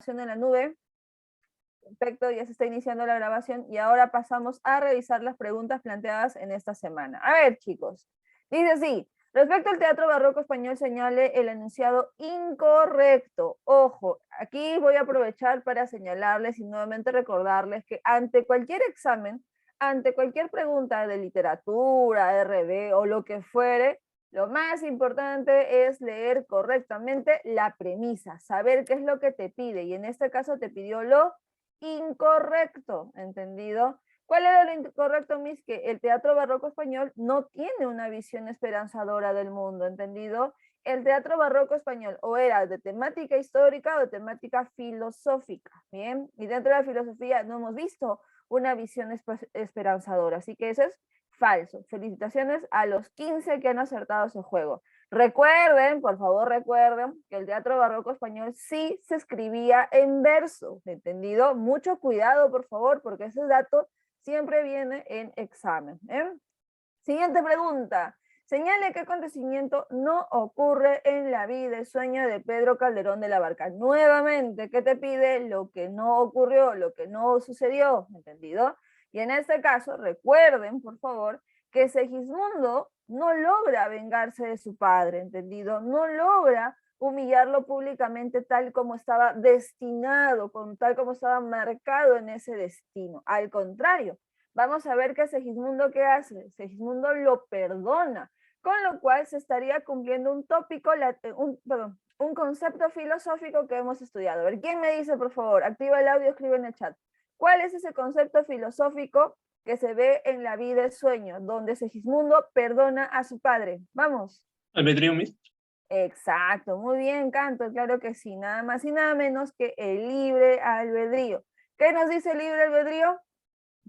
grabación en la nube. Perfecto, ya se está iniciando la grabación y ahora pasamos a revisar las preguntas planteadas en esta semana. A ver, chicos, dice así: respecto al teatro barroco español, señale el enunciado incorrecto. Ojo, aquí voy a aprovechar para señalarles y nuevamente recordarles que ante cualquier examen, ante cualquier pregunta de literatura, RB o lo que fuere, lo más importante es leer correctamente la premisa, saber qué es lo que te pide, y en este caso te pidió lo incorrecto, ¿entendido? ¿Cuál era lo incorrecto, Miss? Que el teatro barroco español no tiene una visión esperanzadora del mundo, ¿entendido? El teatro barroco español o era de temática histórica o de temática filosófica, ¿bien? Y dentro de la filosofía no hemos visto una visión esperanzadora, así que eso es falso. Felicitaciones a los 15 que han acertado ese juego. Recuerden, por favor recuerden, que el teatro barroco español sí se escribía en verso, ¿entendido? Mucho cuidado, por favor, porque ese dato siempre viene en examen. Siguiente pregunta. Señale qué acontecimiento no ocurre en la vida y sueño de Pedro Calderón de la Barca. Nuevamente, ¿qué te pide? Lo que no ocurrió, lo que no sucedió, ¿entendido? Y en este caso, recuerden, por favor, que Segismundo no logra vengarse de su padre, ¿entendido? No logra humillarlo públicamente tal como estaba destinado, tal como estaba marcado en ese destino. Al contrario, vamos a ver que Segismundo, ¿qué hace? Segismundo lo perdona, con lo cual se estaría cumpliendo un tópico, un concepto filosófico que hemos estudiado. A ver, ¿quién me dice, por favor? Activa el audio, escribe en el chat. ¿Cuál es ese concepto filosófico que se ve en La vida es sueño, donde Segismundo perdona a su padre? Vamos. Albedrío, Miss. Exacto, muy bien, Canto, claro que sí, nada más y nada menos que el libre albedrío. ¿Qué nos dice el libre albedrío?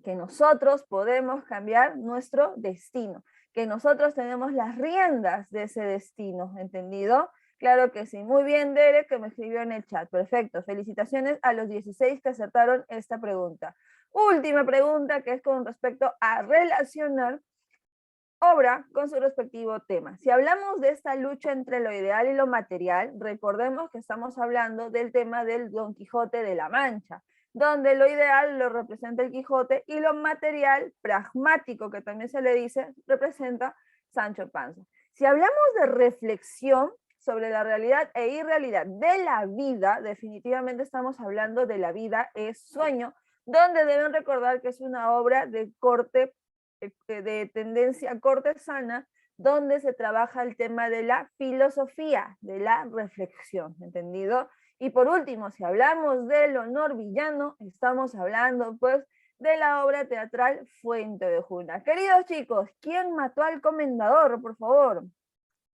Que nosotros podemos cambiar nuestro destino, que nosotros tenemos las riendas de ese destino, ¿entendido? Claro que sí, muy bien, Derek, que me escribió en el chat, perfecto, felicitaciones a los 16 que acertaron esta pregunta. Última pregunta, que es con respecto a relacionar obra con su respectivo tema. Si hablamos de esta lucha entre lo ideal y lo material, recordemos que estamos hablando del tema del Don Quijote de la Mancha, donde lo ideal lo representa el Quijote y lo material, pragmático, que también se le dice, representa Sancho Panza. Si hablamos de reflexión sobre la realidad e irrealidad de la vida, definitivamente estamos hablando de La vida es sueño, donde deben recordar que es una obra de corte de tendencia cortesana, donde se trabaja el tema de la filosofía, de la reflexión, ¿entendido? Y por último, si hablamos del honor villano, estamos hablando pues de la obra teatral Fuente de Juna. Queridos chicos, ¿quién mató al comendador? Por favor,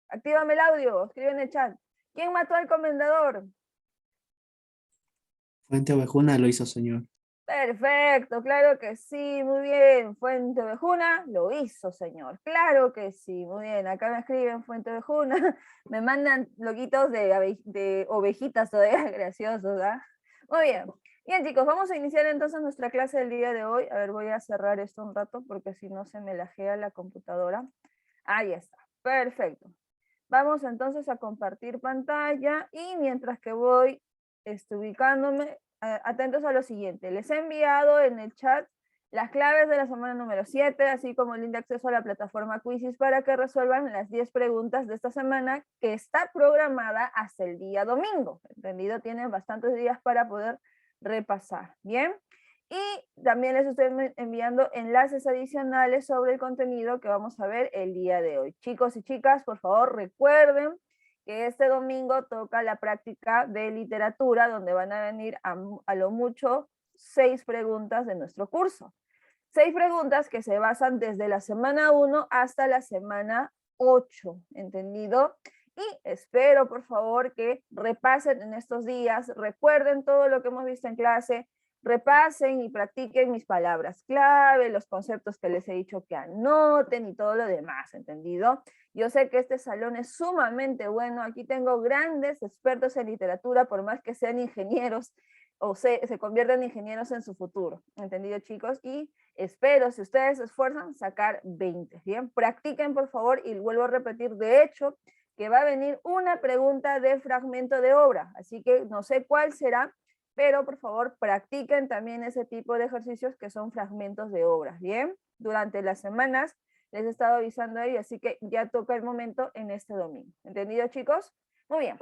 actívame el audio, escribe en el chat. ¿Quién mató al comendador? Fuente Ovejuna lo hizo, señor. Perfecto, claro que sí, muy bien. Fuente Ovejuna lo hizo, señor. Claro que sí, muy bien. Acá me escriben Fuente Ovejuna, me mandan loquitos de ovejitas todavía graciosos, ¿ah? Muy bien. Bien, chicos, vamos a iniciar entonces nuestra clase del día de hoy. A ver, voy a cerrar esto un rato porque si no se me lajea la computadora. Ahí está, perfecto. Vamos entonces a compartir pantalla y mientras que voy ubicándome, atentos a lo siguiente. Les he enviado en el chat las claves de la semana número 7, así como el link de acceso a la plataforma Quizzes para que resuelvan las 10 preguntas de esta semana que está programada hasta el día domingo. ¿Entendido? Tienen bastantes días para poder repasar. ¿Bien? Y también les estoy enviando enlaces adicionales sobre el contenido que vamos a ver el día de hoy. Chicos y chicas, por favor, recuerden que este domingo toca la práctica de literatura, donde van a venir a lo mucho 6 preguntas de nuestro curso. 6 preguntas que se basan desde la semana 1 hasta la semana 8, ¿entendido? Y espero, por favor, que repasen en estos días, recuerden todo lo que hemos visto en clase, repasen y practiquen mis palabras clave, los conceptos que les he dicho que anoten y todo lo demás, ¿entendido? Yo sé que este salón es sumamente bueno, aquí tengo grandes expertos en literatura, por más que sean ingenieros o se conviertan en ingenieros en su futuro, ¿entendido, chicos? Y espero, si ustedes se esfuerzan, sacar 20, ¿bien? Practiquen, por favor, y vuelvo a repetir, de hecho, que va a venir una pregunta de fragmento de obra, así que no sé cuál será, pero por favor practiquen también ese tipo de ejercicios que son fragmentos de obras, ¿bien? Durante las semanas les he estado avisando ahí, así que ya toca el momento en este domingo. ¿Entendido, chicos? Muy bien.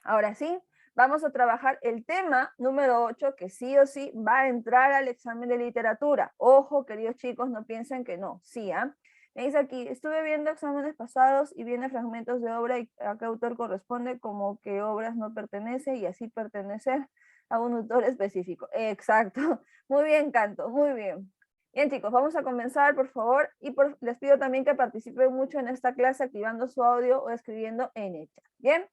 Ahora sí, vamos a trabajar el tema número 8, que sí o sí va a entrar al examen de literatura. Ojo, queridos chicos, no piensen que no. Sí, ¿ah? Me dice aquí, estuve viendo exámenes pasados y viene fragmentos de obra y a qué autor corresponde, como que obras no pertenece y así pertenecer a un autor específico. Exacto. Muy bien, Canto, muy bien. Bien, chicos, vamos a comenzar, por favor, y les pido también que participen mucho en esta clase activando su audio o escribiendo en el chat. Bien.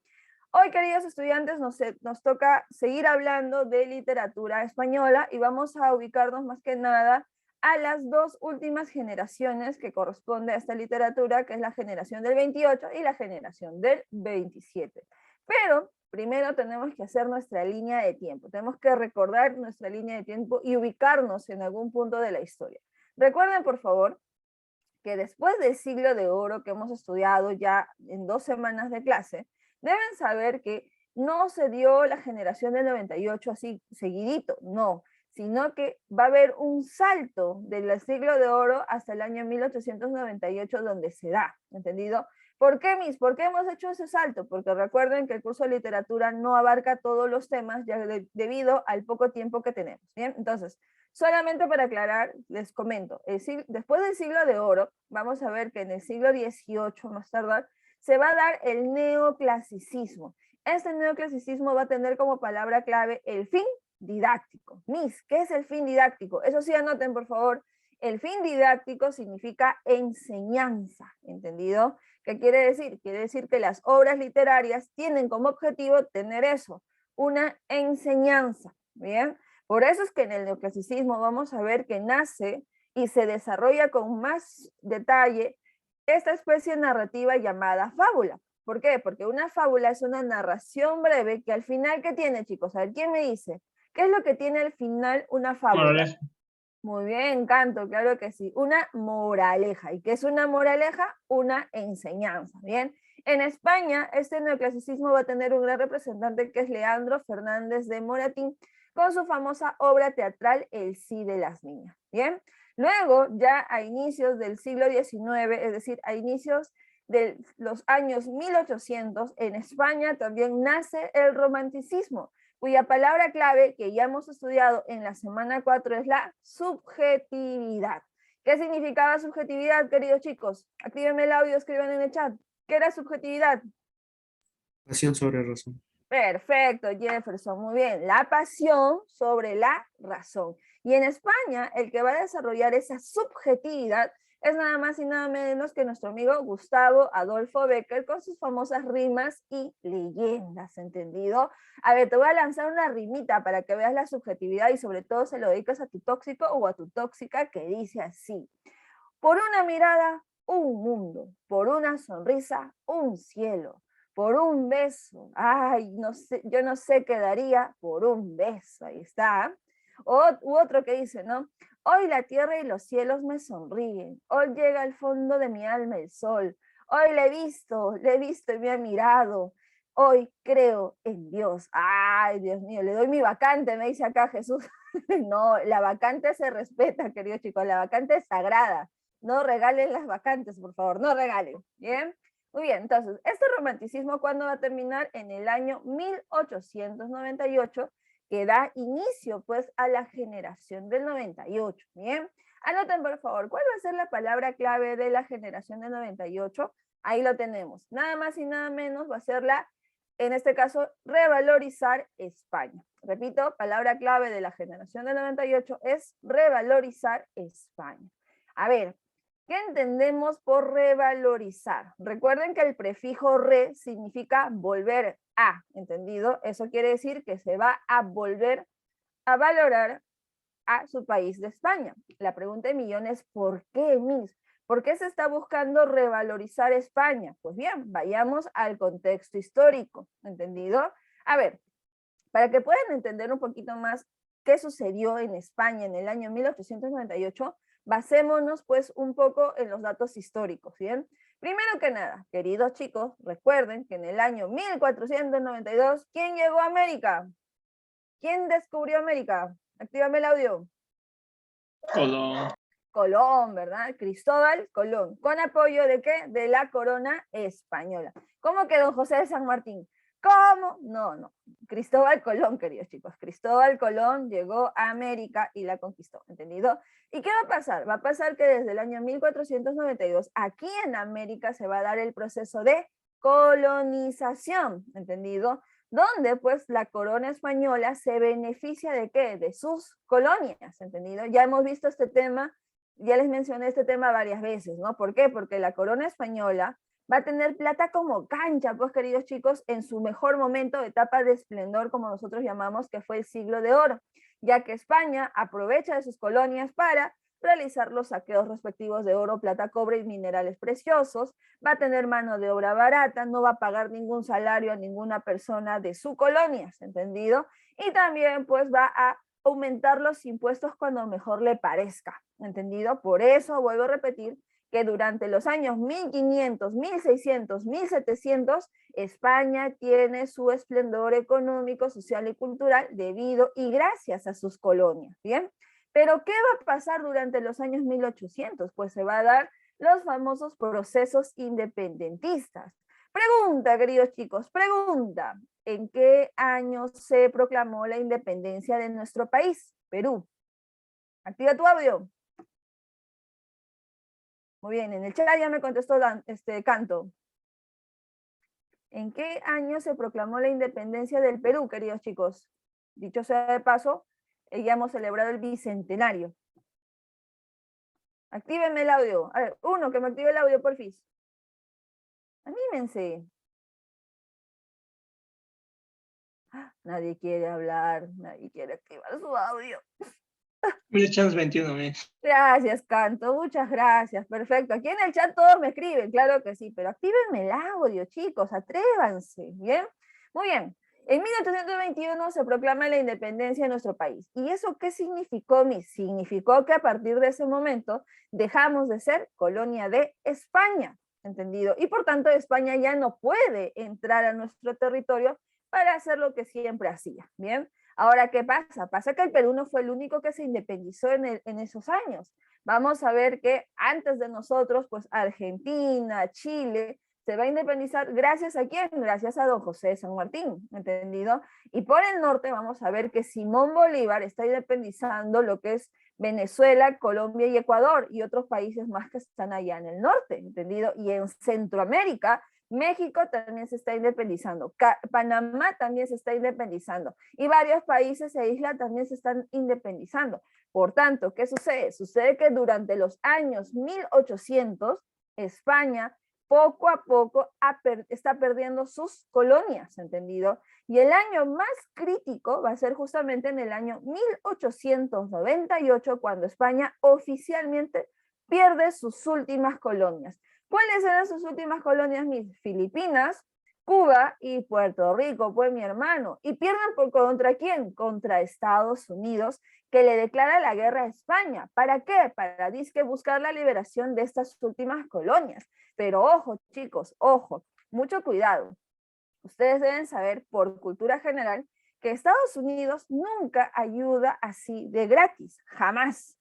Hoy, queridos estudiantes, nos toca seguir hablando de literatura española y vamos a ubicarnos más que nada a las dos últimas generaciones que corresponde a esta literatura, que es la generación del 28 y la generación del 27. Pero primero tenemos que hacer nuestra línea de tiempo, tenemos que recordar nuestra línea de tiempo y ubicarnos en algún punto de la historia. Recuerden, por favor, que después del siglo de oro que hemos estudiado ya en 2 semanas de clase, deben saber que no se dio la generación del 98 así seguidito, no, sino que va a haber un salto del siglo de oro hasta el año 1898 donde se da, ¿entendido? ¿Por qué, Miss? ¿Por qué hemos hecho ese salto? Porque recuerden que el curso de literatura no abarca todos los temas ya debido al poco tiempo que tenemos, ¿bien? Entonces, solamente para aclarar, les comento, después del siglo de oro, vamos a ver que en el siglo XVIII, más tardar, se va a dar el neoclasicismo. Este neoclasicismo va a tener como palabra clave el fin didáctico. Miss, ¿qué es el fin didáctico? Eso sí, anoten, por favor. El fin didáctico significa enseñanza, ¿entendido? ¿Qué quiere decir? Quiere decir que las obras literarias tienen como objetivo tener eso, una enseñanza, ¿bien? Por eso es que en el neoclasicismo vamos a ver que nace y se desarrolla con más detalle esta especie narrativa llamada fábula. ¿Por qué? Porque una fábula es una narración breve que al final, ¿qué tiene, chicos? A ver, ¿quién me dice? ¿Qué es lo que tiene al final una fábula? Moraleja. Muy bien, Canto, claro que sí. Una moraleja. ¿Y qué es una moraleja? Una enseñanza, ¿bien? En España, este neoclasicismo va a tener un gran representante que es Leandro Fernández de Moratín, con su famosa obra teatral El sí de las niñas, ¿bien? Luego, ya a inicios del siglo XIX, es decir, a inicios de los años 1800, en España también nace el romanticismo, cuya palabra clave que ya hemos estudiado en la semana 4 es la subjetividad. ¿Qué significaba subjetividad, queridos chicos? Actívenme el audio, escriban en el chat. ¿Qué era subjetividad? Pasión sobre razón. Perfecto, Jefferson, muy bien. La pasión sobre la razón. Y en España, el que va a desarrollar esa subjetividad es nada más y nada menos que nuestro amigo Gustavo Adolfo Bécquer con sus famosas rimas y leyendas, ¿entendido? A ver, te voy a lanzar una rimita para que veas la subjetividad y sobre todo se lo dedicas a tu tóxico o a tu tóxica, que dice así: por una mirada, un mundo; por una sonrisa, un cielo; por un beso, ay, no sé, yo no sé qué daría por un beso. Ahí está. U otro que dice, ¿no? Hoy la tierra y los cielos me sonríen. Hoy llega al fondo de mi alma el sol. Hoy le he visto y me ha mirado. Hoy creo en Dios. Ay, Dios mío, le doy mi vacante, me dice acá Jesús. No, la vacante se respeta, queridos chicos, la vacante es sagrada. No regalen las vacantes, por favor, no regalen. ¿Bien? Muy bien, entonces, este romanticismo, ¿cuándo va a terminar? En el año 1898, que da inicio, pues, a la generación del 98. ¿Bien? Anoten, por favor, ¿cuál va a ser la palabra clave de la generación del 98? Ahí lo tenemos. Nada más y nada menos va a ser en este caso, revalorizar España. Repito, palabra clave de la generación del 98 es revalorizar España. A ver, ¿qué entendemos por revalorizar? Recuerden que el prefijo re significa volver a, ¿entendido? Eso quiere decir que se va a volver a valorar a su país de España. La pregunta de millón es, ¿por qué, Miss? ¿Por qué se está buscando revalorizar España? Pues bien, vayamos al contexto histórico, ¿entendido? A ver, para que puedan entender un poquito más qué sucedió en España en el año 1898, basémonos pues un poco en los datos históricos, ¿bien? Primero que nada, queridos chicos, recuerden que en el año 1492, ¿quién llegó a América? ¿Quién descubrió América? Actívame el audio. Colón. Colón, ¿verdad? Cristóbal Colón. ¿Con apoyo de qué? De la corona española. ¿Cómo que don José de San Martín? ¿Cómo? No, no. Cristóbal Colón, queridos chicos. Cristóbal Colón llegó a América y la conquistó, ¿entendido? ¿Y qué va a pasar? Va a pasar que desde el año 1492, aquí en América se va a dar el proceso de colonización, ¿entendido? Donde pues la corona española se beneficia de qué? De sus colonias, ¿entendido? Ya hemos visto este tema, ya les mencioné este tema varias veces, ¿no? ¿Por qué? Porque la corona española va a tener plata como cancha, pues queridos chicos, en su mejor momento, etapa de esplendor, como nosotros llamamos, que fue el siglo de oro, ya que España aprovecha de sus colonias para realizar los saqueos respectivos de oro, plata, cobre y minerales preciosos, va a tener mano de obra barata, no va a pagar ningún salario a ninguna persona de su colonia, ¿entendido? Y también pues va a aumentar los impuestos cuando mejor le parezca, ¿entendido? Por eso vuelvo a repetir que durante los años 1500, 1600, 1700, España tiene su esplendor económico, social y cultural debido y gracias a sus colonias, ¿bien? Pero ¿qué va a pasar durante los años 1800? Pues se va a dar los famosos procesos independentistas. Pregunta, queridos chicos, pregunta. ¿En qué año se proclamó la independencia de nuestro país, Perú? Activa tu audio. Muy bien, en el chat ya me contestó Canto. ¿En qué año se proclamó la independencia del Perú, queridos chicos? Dicho sea de paso, ya hemos celebrado el bicentenario. Actívenme el audio. A ver, uno que me active el audio, porfis. Anímense. Nadie quiere hablar, nadie quiere activar su audio. 1821, Gracias, Canto, muchas gracias, perfecto. Aquí en el chat todos me escriben, claro que sí, pero actívenme el audio, chicos, atrévanse, ¿bien? Muy bien. En 1821 se proclama la independencia de nuestro país. ¿Y eso qué significó, Miss? Significó que a partir de ese momento dejamos de ser colonia de España, ¿entendido? Y por tanto España ya no puede entrar a nuestro territorio para hacer lo que siempre hacía, ¿bien? Ahora, ¿qué pasa? Pasa que el Perú no fue el único que se independizó en esos años. Vamos a ver que antes de nosotros, pues Argentina, Chile, se va a independizar gracias a quién? Gracias a don José de San Martín, ¿entendido? Y por el norte vamos a ver que Simón Bolívar está independizando lo que es Venezuela, Colombia y Ecuador y otros países más que están allá en el norte, ¿entendido? Y en Centroamérica, México también se está independizando, Panamá también se está independizando y varios países e islas también se están independizando. Por tanto, ¿qué sucede? Sucede que durante los años 1800, España poco a poco está perdiendo sus colonias, ¿entendido? Y el año más crítico va a ser justamente en el año 1898, cuando España oficialmente pierde sus últimas colonias. ¿Cuáles eran sus últimas colonias? Mis Filipinas, Cuba y Puerto Rico, pues mi hermano. ¿Y pierden contra quién? Contra Estados Unidos, que le declara la guerra a España. ¿Para qué? Para disque buscar la liberación de estas últimas colonias. Pero ojo, chicos, ojo, mucho cuidado. Ustedes deben saber por cultura general que Estados Unidos nunca ayuda así de gratis, jamás.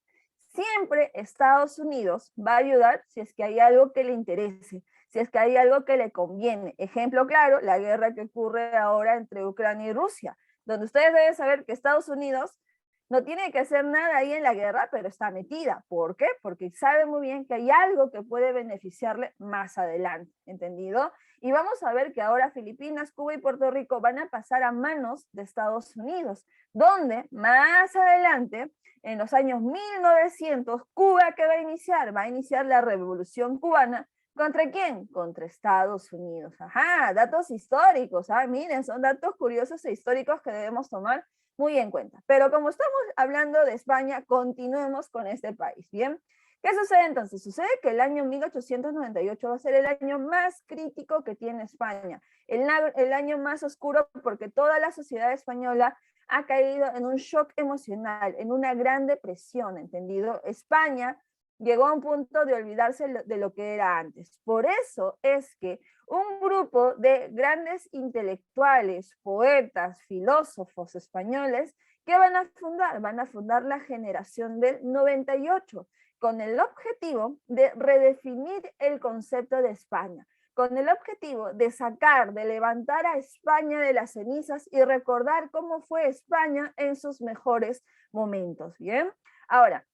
Siempre Estados Unidos va a ayudar si es que hay algo que le interese, si es que hay algo que le conviene. Ejemplo claro, la guerra que ocurre ahora entre Ucrania y Rusia, donde ustedes deben saber que Estados Unidos no tiene que hacer nada ahí en la guerra, pero está metida. ¿Por qué? Porque sabe muy bien que hay algo que puede beneficiarle más adelante, ¿entendido? Y vamos a ver que ahora Filipinas, Cuba y Puerto Rico van a pasar a manos de Estados Unidos, donde más adelante, en los años 1900, Cuba, ¿qué va a iniciar? Va a iniciar la Revolución Cubana. ¿Contra quién? Contra Estados Unidos. Ajá, datos históricos, miren, son datos curiosos e históricos que debemos tomar muy en cuenta. Pero como estamos hablando de España, continuemos con este país, ¿bien? ¿Qué sucede entonces? Sucede que el año 1898 va a ser el año más crítico que tiene España, el año más oscuro porque toda la sociedad española ha caído en un shock emocional, en una gran depresión, ¿entendido? España llegó a un punto de olvidarse de lo que era antes. Por eso es que un grupo de grandes intelectuales, poetas, filósofos españoles, ¿qué van a fundar? Van a fundar la generación del 98, con el objetivo de redefinir el concepto de España, con el objetivo de sacar, de levantar a España de las cenizas y recordar cómo fue España en sus mejores momentos, ¿bien? Ahora,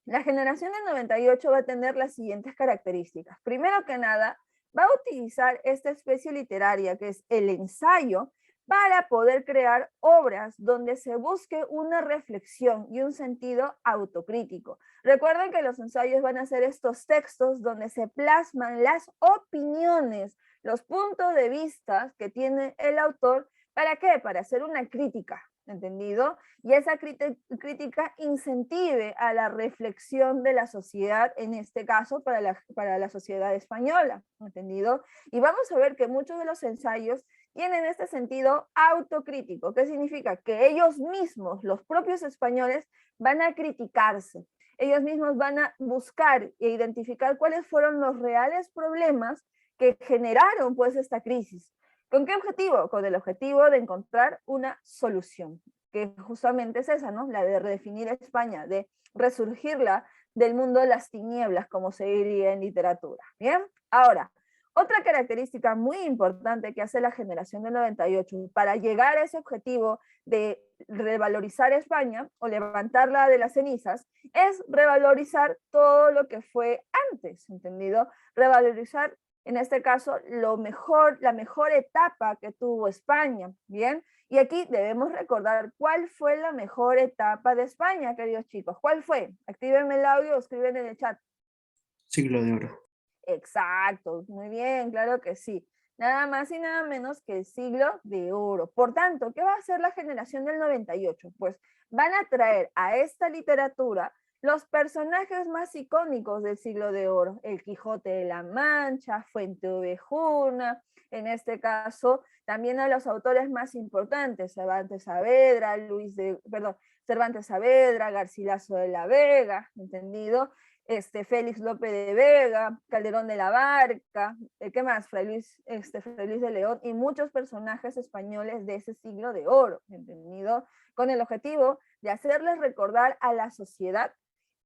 la generación del 98 va a tener las siguientes características. Primero que nada, va a utilizar esta especie literaria que es el ensayo para poder crear obras donde se busque una reflexión y un sentido autocrítico. Recuerden que los ensayos van a ser estos textos donde se plasman las opiniones, los puntos de vista que tiene el autor. ¿Para qué? Para hacer una crítica, ¿entendido? Y esa crítica incentive a la reflexión de la sociedad, en este caso para la sociedad española, ¿entendido? Y vamos a ver que muchos de los ensayos tienen este sentido autocrítico. ¿Qué significa? Que ellos mismos, los propios españoles, van a criticarse. Ellos mismos van a buscar e identificar cuáles fueron los reales problemas que generaron pues esta crisis. ¿Con qué objetivo? Con el objetivo de encontrar una solución, que justamente es esa, ¿no? La de redefinir España, de resurgirla del mundo de las tinieblas, como se diría en literatura. Bien, ahora, otra característica muy importante que hace la generación del 98 para llegar a ese objetivo de revalorizar España o levantarla de las cenizas es revalorizar todo lo que fue antes, ¿entendido? Revalorizar, en este caso, la mejor etapa que tuvo España, ¿bien? Y aquí debemos recordar cuál fue la mejor etapa de España, queridos chicos. ¿Cuál fue? Actívenme el audio o escriben en el chat. Siglo de oro. Exacto, muy bien, claro que sí. Nada más y nada menos que el siglo de oro. Por tanto, ¿qué va a hacer la generación del 98? Pues van a traer a esta literatura los personajes más icónicos del siglo de oro. El Quijote de la Mancha, Fuenteovejuna, en este caso también a los autores más importantes, Cervantes Saavedra, Cervantes Saavedra, Garcilaso de la Vega, ¿entendido? Félix López de Vega, Calderón de la Barca, ¿qué más? Fray Luis de León y muchos personajes españoles de ese siglo de oro, ¿entendido? Con el objetivo de hacerles recordar a la sociedad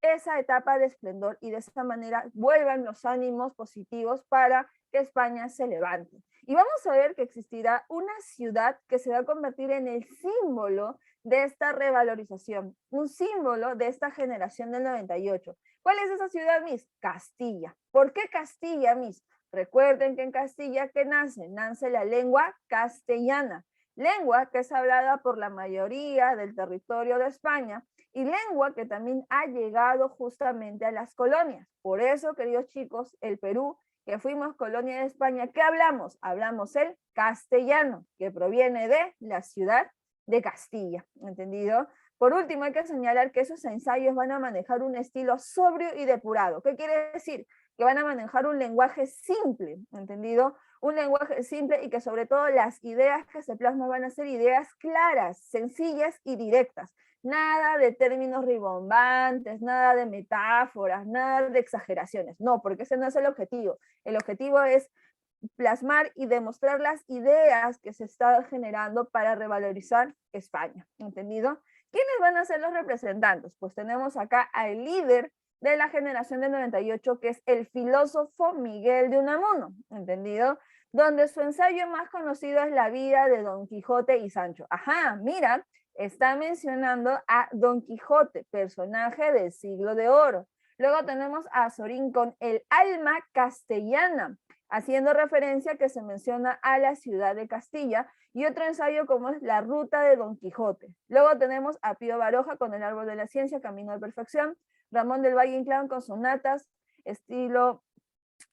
esa etapa de esplendor y de esa manera vuelvan los ánimos positivos para que España se levante. Y vamos a ver que existirá una ciudad que se va a convertir en el símbolo de esta revalorización, un símbolo de esta generación del 98. ¿Cuál es esa ciudad, Miss? Castilla. ¿Por qué Castilla, Miss? Recuerden que en Castilla, ¿qué nace? Nace la lengua castellana, lengua que es hablada por la mayoría del territorio de España y lengua que también ha llegado justamente a las colonias. Por eso, queridos chicos, el Perú, que fuimos colonia de España, ¿qué hablamos? Hablamos el castellano, que proviene de la ciudad de Castilla, ¿entendido? Por último, hay que señalar que esos ensayos van a manejar un estilo sobrio y depurado. ¿Qué quiere decir? Que van a manejar un lenguaje simple, ¿entendido? Un lenguaje simple y que sobre todo las ideas que se plasman van a ser ideas claras, sencillas y directas. Nada de términos ribombantes, nada de metáforas, nada de exageraciones. No, porque ese no es el objetivo. El objetivo es plasmar y demostrar las ideas que se están generando para revalorizar España, ¿entendido? ¿Quiénes van a ser los representantes? Pues tenemos acá al líder de la generación del 98, que es el filósofo Miguel de Unamuno, ¿entendido? Donde su ensayo más conocido es La vida de Don Quijote y Sancho. Ajá, mira, está mencionando a Don Quijote, personaje del siglo de oro. Luego tenemos a Azorín con El alma castellana, haciendo referencia que se menciona a la ciudad de Castilla, y otro ensayo como es La ruta de Don Quijote. Luego tenemos a Pío Baroja con El árbol de la ciencia, Camino de perfección, Ramón del Valle Inclán con sonatas, estilo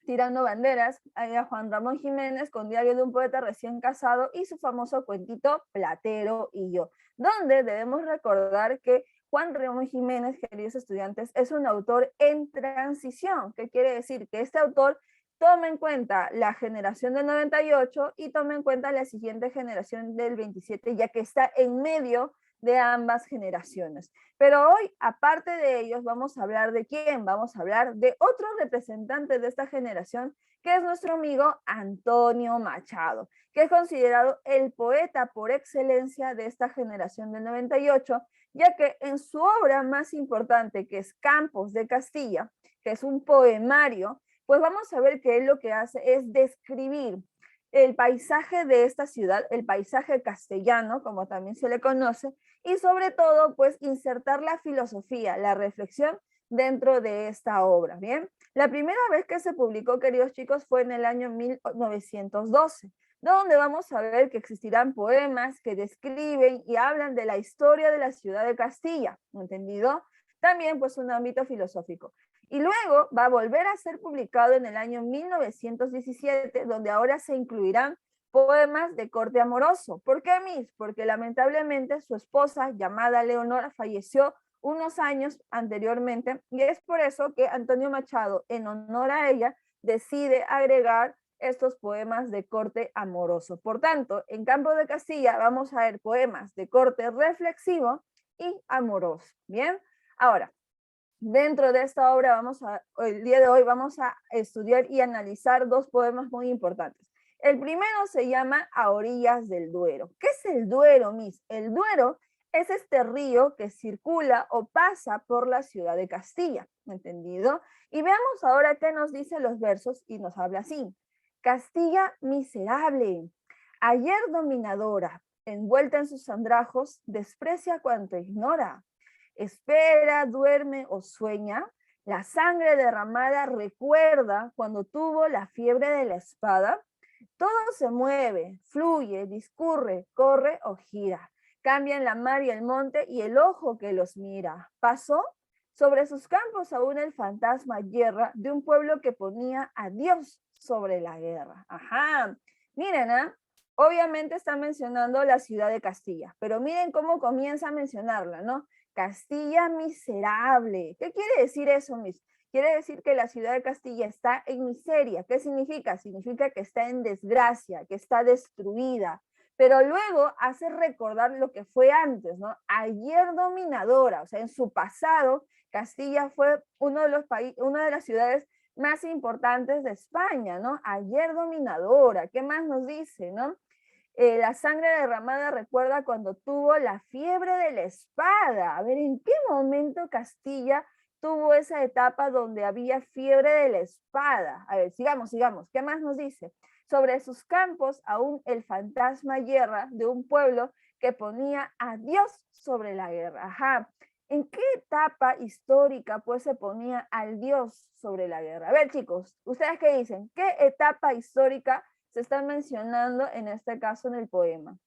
tirando banderas, a Juan Ramón Jiménez con Diario de un poeta recién casado y su famoso cuentito Platero y yo, donde debemos recordar que Juan Ramón Jiménez, queridos estudiantes, es un autor en transición. ¿Qué quiere decir? Que este autor toma en cuenta la generación del 98 y toma en cuenta la siguiente generación del 27, ya que está en medio de ambas generaciones. Pero hoy, aparte de ellos, vamos a hablar de quién, vamos a hablar de otro representante de esta generación, que es nuestro amigo Antonio Machado, que es considerado el poeta por excelencia de esta generación del 98, ya que en su obra más importante, que es Campos de Castilla, que es un poemario, pues vamos a ver que él lo que hace es describir el paisaje de esta ciudad, el paisaje castellano, como también se le conoce, y sobre todo, pues, insertar la filosofía, la reflexión dentro de esta obra, ¿bien? La primera vez que se publicó, queridos chicos, fue en el año 1912, donde vamos a ver que existirán poemas que describen y hablan de la historia de la ciudad de Castilla, ¿entendido? También, pues, un ámbito filosófico. Y luego va a volver a ser publicado en el año 1917, donde ahora se incluirán poemas de corte amoroso. ¿Por qué, Miss? Porque lamentablemente su esposa, llamada Leonora, falleció unos años anteriormente, y es por eso que Antonio Machado, en honor a ella, decide agregar estos poemas de corte amoroso. Por tanto, en Campos de Castilla vamos a ver poemas de corte reflexivo y amoroso. Bien, ahora, dentro de esta obra el día de hoy vamos a estudiar y analizar dos poemas muy importantes. El primero se llama A orillas del Duero. ¿Qué es el Duero, Miss? El Duero es este río que circula o pasa por la ciudad de Castilla, ¿entendido? Y veamos ahora qué nos dicen los versos y nos habla así. Castilla miserable, ayer dominadora, envuelta en sus andrajos, desprecia cuanto ignora. Espera, duerme o sueña, la sangre derramada recuerda cuando tuvo la fiebre de la espada. Todo se mueve, fluye, discurre, corre o gira. Cambian la mar y el monte y el ojo que los mira. Pasó sobre sus campos aún el fantasma yerra de un pueblo que ponía a Dios sobre la guerra. Ajá, miren, obviamente está mencionando la ciudad de Castilla, pero miren cómo comienza a mencionarla, ¿no? Castilla miserable. ¿Qué quiere decir eso, Miss? Quiere decir que la ciudad de Castilla está en miseria. ¿Qué significa? Significa que está en desgracia, que está destruida. Pero luego hace recordar lo que fue antes, ¿no? Ayer dominadora, o sea, en su pasado, Castilla fue una de las ciudades más importantes de España, ¿no? Ayer dominadora. ¿Qué más nos dice, no? La sangre derramada recuerda cuando tuvo la fiebre de la espada. A ver, ¿en qué momento Castilla tuvo esa etapa donde había fiebre de la espada? A ver, sigamos. ¿Qué más nos dice? Sobre sus campos aún el fantasma yerra de un pueblo que ponía a Dios sobre la guerra. Ajá. ¿En qué etapa histórica pues se ponía al Dios sobre la guerra? A ver, chicos, ¿ustedes qué dicen? ¿Qué etapa histórica se están mencionando en este caso en el poema?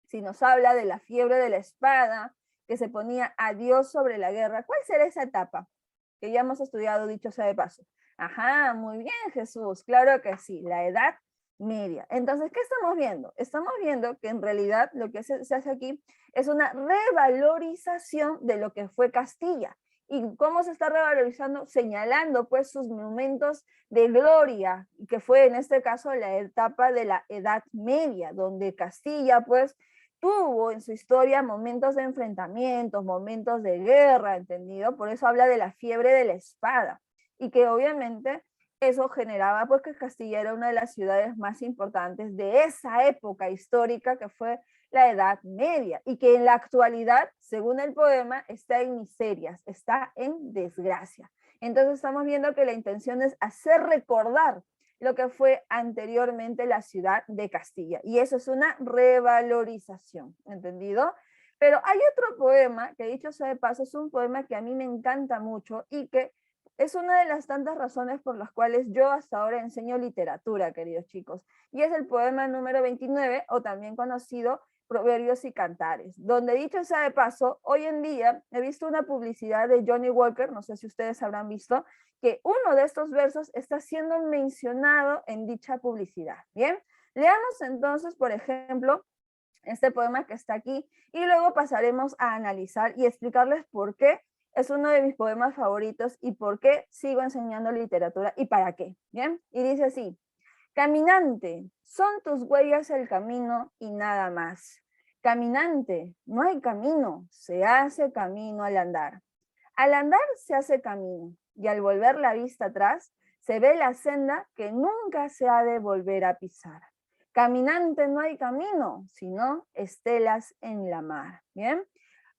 Si nos habla de la fiebre de la espada, que se ponía a Dios sobre la guerra, ¿cuál será esa etapa? Que ya hemos estudiado, dicho sea de paso. Ajá, muy bien, Jesús, claro que sí, la Edad Media. Entonces, ¿qué estamos viendo? Estamos viendo que en realidad lo que se hace aquí es una revalorización de lo que fue Castilla. ¿Y cómo se está revalorizando? Señalando pues sus momentos de gloria, que fue en este caso la etapa de la Edad Media, donde Castilla pues tuvo en su historia momentos de enfrentamientos, momentos de guerra, ¿entendido? Por eso habla de la fiebre de la espada, y que obviamente eso generaba pues que Castilla era una de las ciudades más importantes de esa época histórica que fue la Edad Media, y que en la actualidad, según el poema, está en miserias, está en desgracia. Entonces estamos viendo que la intención es hacer recordar lo que fue anteriormente la ciudad de Castilla, y eso es una revalorización, ¿entendido? Pero hay otro poema que, dicho sea de paso, es un poema que a mí me encanta mucho y que es una de las tantas razones por las cuales yo hasta ahora enseño literatura, queridos chicos, y es el poema número 29, o también conocido Proverbios y Cantares, donde, dicho sea de paso, hoy en día he visto una publicidad de Johnny Walker, no sé si ustedes habrán visto, que uno de estos versos está siendo mencionado en dicha publicidad. Bien, leamos entonces, por ejemplo, este poema que está aquí, y luego pasaremos a analizar y explicarles por qué es uno de mis poemas favoritos y por qué sigo enseñando literatura y para qué. Bien, y dice así: caminante, son tus huellas el camino y nada más. Caminante, no hay camino, se hace camino al andar. Al andar se hace camino, y al volver la vista atrás, se ve la senda que nunca se ha de volver a pisar. Caminante no hay camino, sino estelas en la mar. ¿Bien?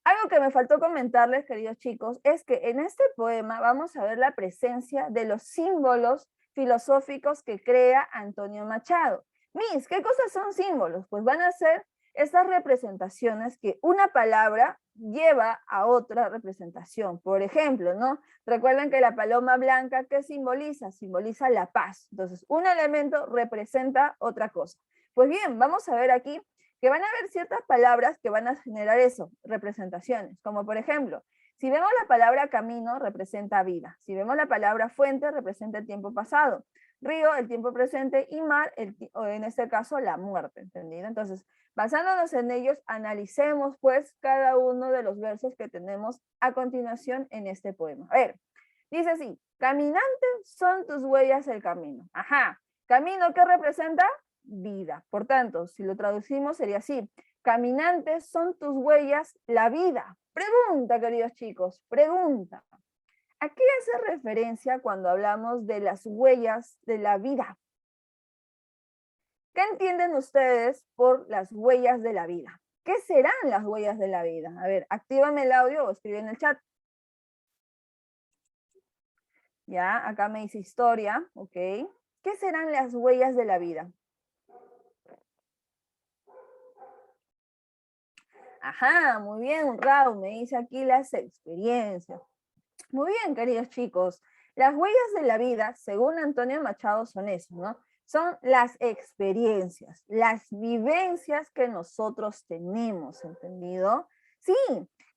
Algo que me faltó comentarles, queridos chicos, es que en este poema vamos a ver la presencia de los símbolos filosóficos que crea Antonio Machado. Mis, ¿qué cosas son símbolos? Pues van a ser estas representaciones que una palabra lleva a otra representación. Por ejemplo, ¿no? Recuerden que la paloma blanca, ¿qué simboliza? Simboliza la paz. Entonces, un elemento representa otra cosa. Pues bien, vamos a ver aquí que van a haber ciertas palabras que van a generar eso, representaciones, como por ejemplo, si vemos la palabra camino, representa vida. Si vemos la palabra fuente, representa el tiempo pasado. Río, el tiempo presente, y mar, o en este caso, la muerte, ¿entendido? Entonces, basándonos en ellos, analicemos pues cada uno de los versos que tenemos a continuación en este poema. A ver, dice así, caminante son tus huellas el camino. Ajá, camino, ¿qué representa? Vida. Por tanto, si lo traducimos sería así, caminantes son tus huellas la vida. Pregunta, queridos chicos, pregunta. ¿A qué hace referencia cuando hablamos de las huellas de la vida? ¿Qué entienden ustedes por las huellas de la vida? ¿Qué serán las huellas de la vida? A ver, actívame el audio o escribe en el chat. Ya, acá me dice historia, ok. ¿Qué serán las huellas de la vida? Ajá, muy bien, Raúl, me dice aquí las experiencias. Muy bien, queridos chicos. Las huellas de la vida, según Antonio Machado, son eso, ¿no? Son las experiencias, las vivencias que nosotros tenemos, ¿entendido? Sí,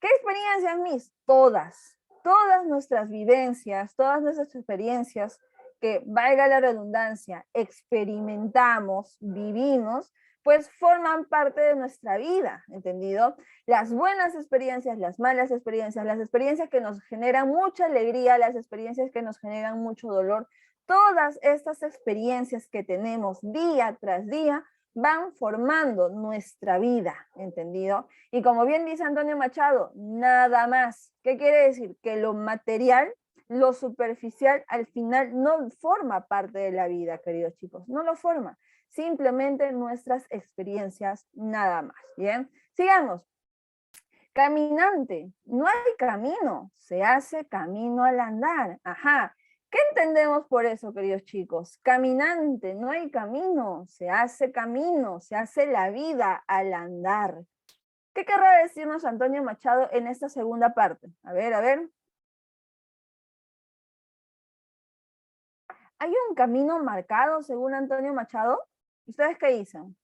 ¿qué experiencias, mis? Todas nuestras vivencias, todas nuestras experiencias que, valga la redundancia, experimentamos, vivimos, pues forman parte de nuestra vida, ¿entendido? Las buenas experiencias, las malas experiencias, las experiencias que nos generan mucha alegría, las experiencias que nos generan mucho dolor, todas estas experiencias que tenemos día tras día van formando nuestra vida, ¿entendido? Y como bien dice Antonio Machado, nada más. ¿Qué quiere decir? Que lo material, lo superficial, al final no forma parte de la vida, queridos chicos, no lo forma. Simplemente nuestras experiencias, nada más. Bien, sigamos. Caminante, no hay camino, se hace camino al andar. Ajá, ¿qué entendemos por eso, queridos chicos? Caminante, no hay camino, se hace camino, se hace la vida al andar. ¿Qué querrá decirnos Antonio Machado en esta segunda parte? A ver, a ver. ¿Hay un camino marcado según Antonio Machado? ¿Ustedes qué dicen?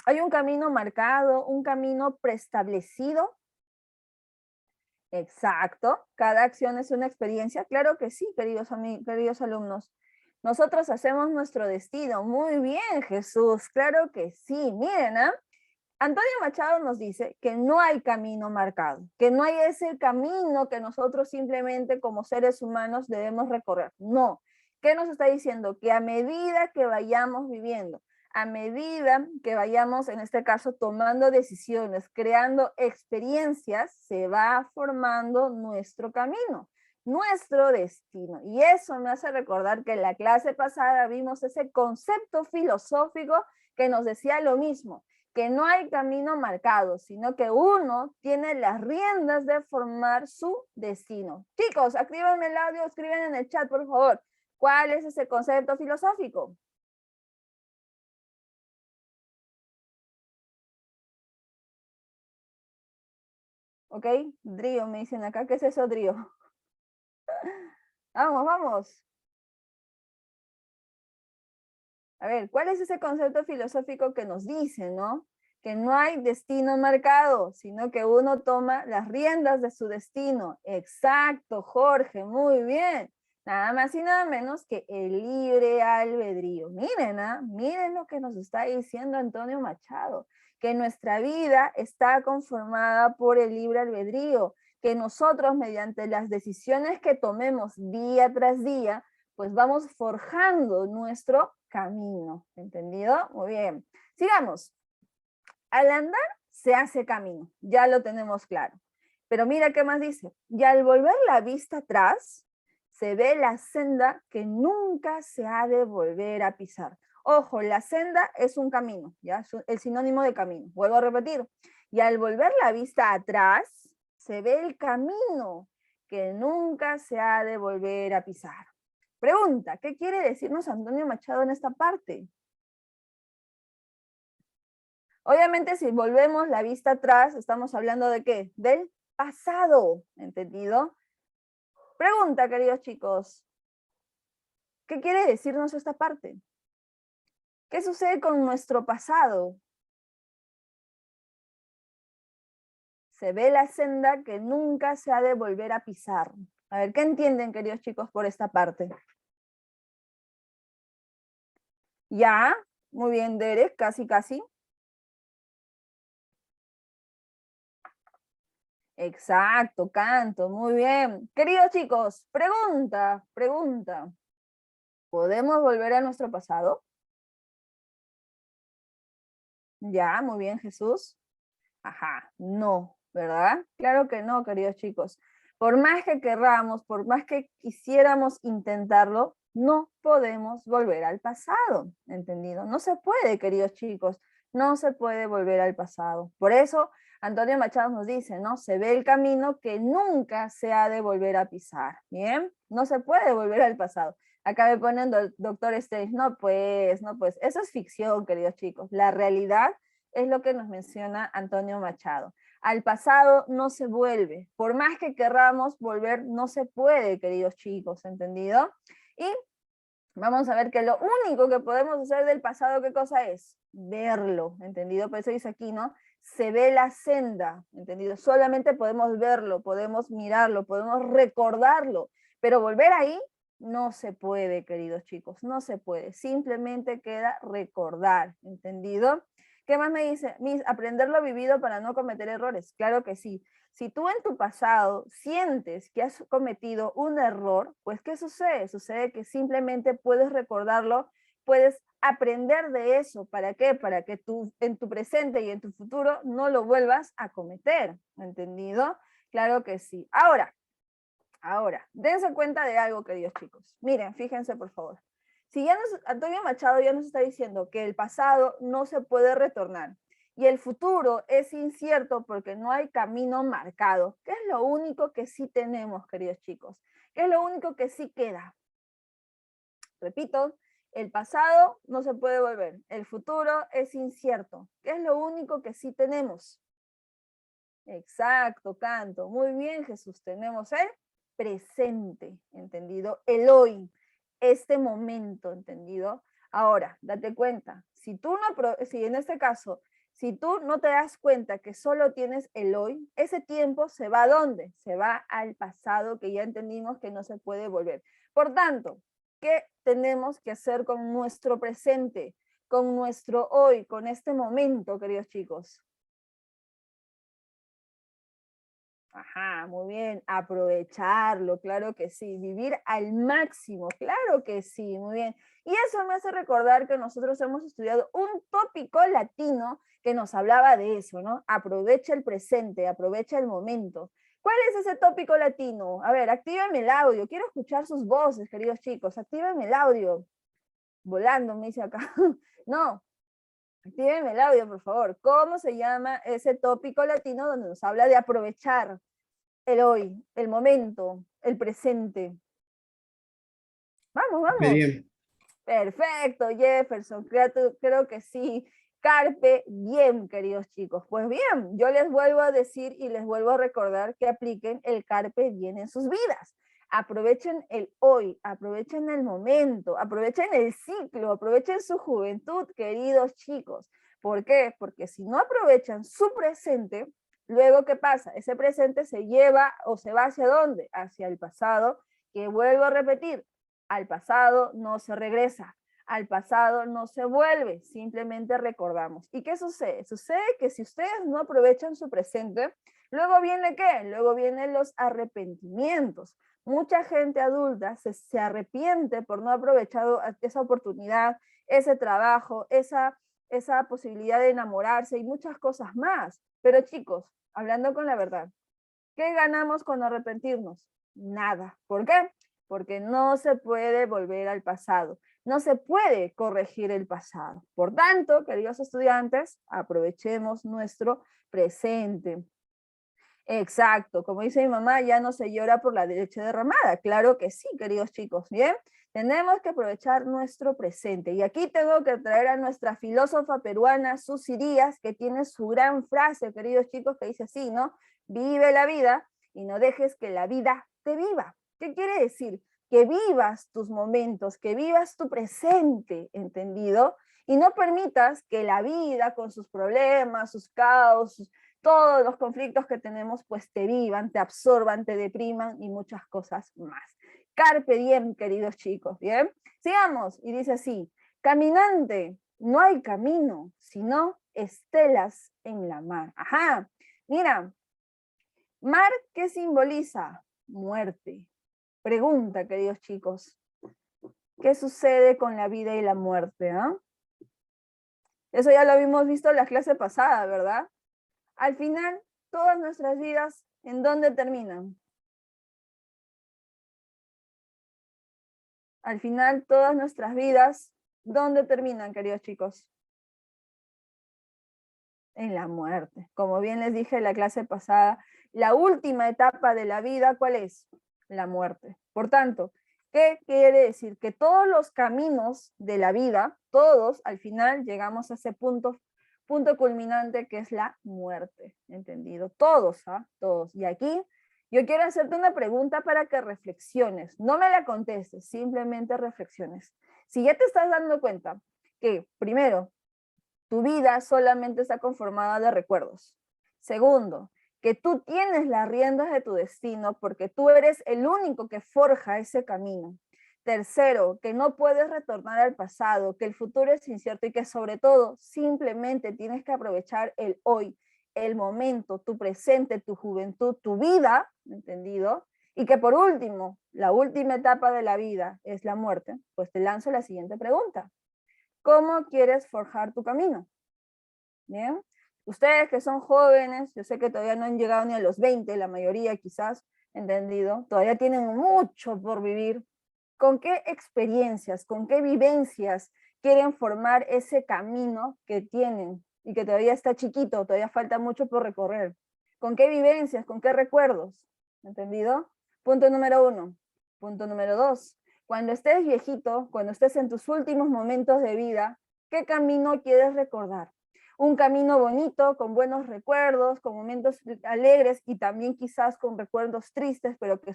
¿Hay un camino marcado, un camino preestablecido? Exacto. ¿Cada acción es una experiencia? Claro que sí, queridos alumnos. Nosotros hacemos nuestro destino. Muy bien, Jesús. Claro que sí. Miren, ¿ah? Antonio Machado nos dice que no hay camino marcado, que no hay ese camino que nosotros simplemente como seres humanos debemos recorrer. No. ¿Qué nos está diciendo? Que a medida que vayamos viviendo, a medida que vayamos, en este caso, tomando decisiones, creando experiencias, se va formando nuestro camino, nuestro destino. Y eso me hace recordar que en la clase pasada vimos ese concepto filosófico que nos decía lo mismo, que no hay camino marcado, sino que uno tiene las riendas de formar su destino. Chicos, actívenme el audio, escriben en el chat, por favor. ¿Cuál es ese concepto filosófico? ¿Ok? Drío, me dicen acá. ¿Qué es eso, Drío? Vamos, vamos. A ver, ¿cuál es ese concepto filosófico que nos dice, no? Que no hay destino marcado, sino que uno toma las riendas de su destino. Exacto, Jorge, muy bien. Nada más y nada menos que el libre albedrío. Miren, ¿ah? Miren lo que nos está diciendo Antonio Machado, que nuestra vida está conformada por el libre albedrío, que nosotros mediante las decisiones que tomemos día tras día, pues vamos forjando nuestro camino. ¿Entendido? Muy bien. Sigamos. Al andar se hace camino, ya lo tenemos claro. Pero mira qué más dice. Y al volver la vista atrás, se ve la senda que nunca se ha de volver a pisar. Ojo, la senda es un camino, ¿ya? Es el sinónimo de camino. Vuelvo a repetir. Y al volver la vista atrás, se ve el camino que nunca se ha de volver a pisar. Pregunta, ¿qué quiere decirnos Antonio Machado en esta parte? Obviamente, si volvemos la vista atrás, estamos hablando de ¿qué? Del pasado, ¿entendido? Pregunta, queridos chicos, ¿qué quiere decirnos esta parte? ¿Qué sucede con nuestro pasado? Se ve la senda que nunca se ha de volver a pisar. A ver, ¿qué entienden, queridos chicos, por esta parte? Ya, muy bien, Derek, casi, casi. Exacto, Canto, muy bien. Queridos chicos, pregunta. ¿Podemos volver a nuestro pasado? Ya, muy bien, Jesús. Ajá, no, ¿verdad? Claro que no, queridos chicos. Por más que querramos, por más que quisiéramos intentarlo, no podemos volver al pasado, ¿entendido? No se puede, queridos chicos, no se puede volver al pasado. Por eso, Antonio Machado nos dice, ¿no? Se ve el camino que nunca se ha de volver a pisar, ¿bien? No se puede volver al pasado. Acá me ponen Doctor Strange, no pues, eso es ficción, queridos chicos. La realidad es lo que nos menciona Antonio Machado. Al pasado no se vuelve. Por más que querramos volver, no se puede, queridos chicos, ¿entendido? Y vamos a ver que lo único que podemos hacer del pasado, ¿qué cosa es? Verlo, ¿entendido? Por eso dice aquí, ¿no? Se ve la senda, ¿entendido? Solamente podemos verlo, podemos mirarlo, podemos recordarlo, pero volver ahí no se puede, queridos chicos, no se puede. Simplemente queda recordar, ¿entendido? ¿Qué más me dice? Aprender lo vivido para no cometer errores. Claro que sí. Si tú en tu pasado sientes que has cometido un error, pues ¿qué sucede? Sucede que simplemente puedes recordarlo, puedes aprender de eso. ¿Para qué? Para que tú en tu presente y en tu futuro no lo vuelvas a cometer. ¿Entendido? Claro que sí. Ahora, dense cuenta de algo, queridos chicos. Miren, fíjense por favor. Si Antonio Machado ya nos está diciendo que el pasado no se puede retornar y el futuro es incierto porque no hay camino marcado, ¿qué es lo único que sí tenemos, queridos chicos? ¿Qué es lo único que sí queda? Repito, el pasado no se puede volver, el futuro es incierto. ¿Qué es lo único que sí tenemos? Exacto, Canto. Muy bien, Jesús. Tenemos el presente, ¿entendido? El hoy, este momento, ¿entendido? Ahora, date cuenta, si en este caso, si tú no te das cuenta que solo tienes el hoy, ese tiempo se va ¿a dónde? Se va al pasado, que ya entendimos que no se puede volver. Por tanto, ¿qué tenemos que hacer con nuestro presente, con nuestro hoy, con este momento, queridos chicos? Ajá, muy bien, aprovecharlo, claro que sí, vivir al máximo, claro que sí, muy bien. Y eso me hace recordar que nosotros hemos estudiado un tópico latino que nos hablaba de eso, ¿no? Aprovecha el presente, aprovecha el momento. ¿Cuál es ese tópico latino? A ver, actívenme el audio, quiero escuchar sus voces, queridos chicos, actívenme el audio. Volando, me dice acá. No, actívenme el audio, por favor. ¿Cómo se llama ese tópico latino donde nos habla de aprovechar el hoy, el momento, el presente? Vamos, vamos. Bien. Perfecto, Jefferson, creo que sí. Carpe diem, queridos chicos. Pues bien, yo les vuelvo a decir y les vuelvo a recordar que apliquen el carpe diem en sus vidas. Aprovechen el hoy, aprovechen el momento, aprovechen el ciclo, aprovechen su juventud, queridos chicos. ¿Por qué? Porque si no aprovechan su presente, luego ¿qué pasa? Ese presente se lleva o se va ¿hacia dónde? Hacia el pasado, que vuelvo a repetir, al pasado no se regresa, al pasado no se vuelve, simplemente recordamos. ¿Y qué sucede? Sucede que si ustedes no aprovechan su presente, luego viene ¿qué? Luego vienen los arrepentimientos. Mucha gente adulta se arrepiente por no haber aprovechado esa oportunidad, ese trabajo, esa esa posibilidad de enamorarse y muchas cosas más. Pero chicos, hablando con la verdad, ¿qué ganamos con arrepentirnos? Nada. ¿Por qué? Porque no se puede volver al pasado. No se puede corregir el pasado. Por tanto, queridos estudiantes, aprovechemos nuestro presente. Exacto, como dice mi mamá, ya no se llora por la leche derramada. Claro que sí, queridos chicos, ¿bien? Tenemos que aprovechar nuestro presente. Y aquí tengo que traer a nuestra filósofa peruana, Susy Díaz, que tiene su gran frase, queridos chicos, que dice así, ¿no? Vive la vida y no dejes que la vida te viva. ¿Qué quiere decir? Que vivas tus momentos, que vivas tu presente, ¿entendido? Y no permitas que la vida, con sus problemas, sus caos, todos los conflictos que tenemos, pues te vivan, te absorban, te depriman y muchas cosas más. Carpe diem, queridos chicos, ¿bien? Sigamos, y dice así, caminante, no hay camino, sino estelas en la mar. Ajá, mira, mar, ¿qué simboliza? Muerte. Pregunta, queridos chicos, ¿qué sucede con la vida y la muerte? Eso ya lo habíamos visto en la clase pasada, ¿verdad? Al final, todas nuestras vidas, ¿en dónde terminan? Al final, todas nuestras vidas, ¿dónde terminan, queridos chicos? En la muerte. Como bien les dije en la clase pasada, la última etapa de la vida, ¿cuál es? La muerte. Por tanto, ¿qué quiere decir? Que todos los caminos de la vida, todos, al final, llegamos a ese punto culminante que es la muerte, ¿entendido? Todos, todos. Y aquí yo quiero hacerte una pregunta para que reflexiones. No me la contestes, simplemente reflexiones. Si ya te estás dando cuenta que, primero, tu vida solamente está conformada de recuerdos. Segundo, que tú tienes las riendas de tu destino porque tú eres el único que forja ese camino. Tercero, que no puedes retornar al pasado, que el futuro es incierto y que sobre todo simplemente tienes que aprovechar el hoy, el momento, tu presente, tu juventud, tu vida, ¿entendido? Y que por último, la última etapa de la vida es la muerte, pues te lanzo la siguiente pregunta. ¿Cómo quieres forjar tu camino? ¿Bien? Ustedes que son jóvenes, yo sé que todavía no han llegado ni a los 20, la mayoría quizás, ¿entendido? Todavía tienen mucho por vivir. ¿Con qué experiencias, con qué vivencias quieren formar ese camino que tienen y que todavía está chiquito, todavía falta mucho por recorrer? ¿Con qué vivencias, con qué recuerdos? ¿Entendido? Punto número 1. Punto número 2. Cuando estés viejito, cuando estés en tus últimos momentos de vida, ¿qué camino quieres recordar? Un camino bonito, con buenos recuerdos, con momentos alegres y también quizás con recuerdos tristes, pero que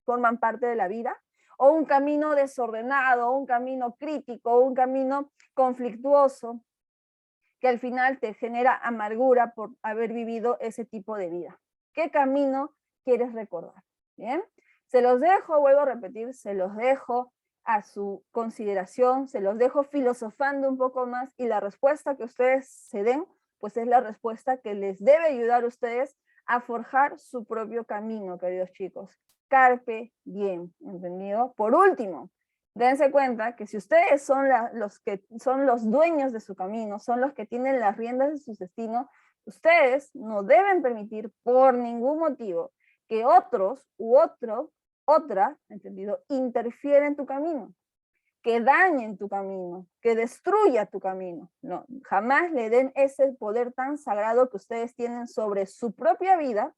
forman parte de la vida, o un camino desordenado, un camino crítico, un camino conflictuoso, que al final te genera amargura por haber vivido ese tipo de vida. ¿Qué camino quieres recordar? ¿Bien? Se los dejo, vuelvo a repetir, se los dejo a su consideración, se los dejo filosofando un poco más y la respuesta que ustedes se den, pues es la respuesta que les debe ayudar a ustedes a forjar su propio camino, queridos chicos. Carpe diem, ¿entendido? Por último, dense cuenta que si ustedes son los que son los dueños de su camino, son los que tienen las riendas de su destino, ustedes no deben permitir por ningún motivo que otros u otra, ¿entendido?, interfiera en tu camino, que dañen tu camino, que destruya tu camino. No, jamás le den ese poder tan sagrado que ustedes tienen sobre su propia vida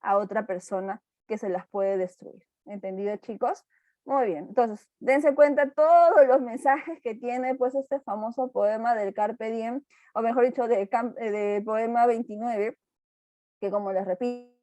a otra persona que se las puede destruir. ¿Entendido, chicos? Muy bien, entonces, dense cuenta todos los mensajes que tiene pues este famoso poema del Carpe Diem, o mejor dicho, de poema 29, que como les repito,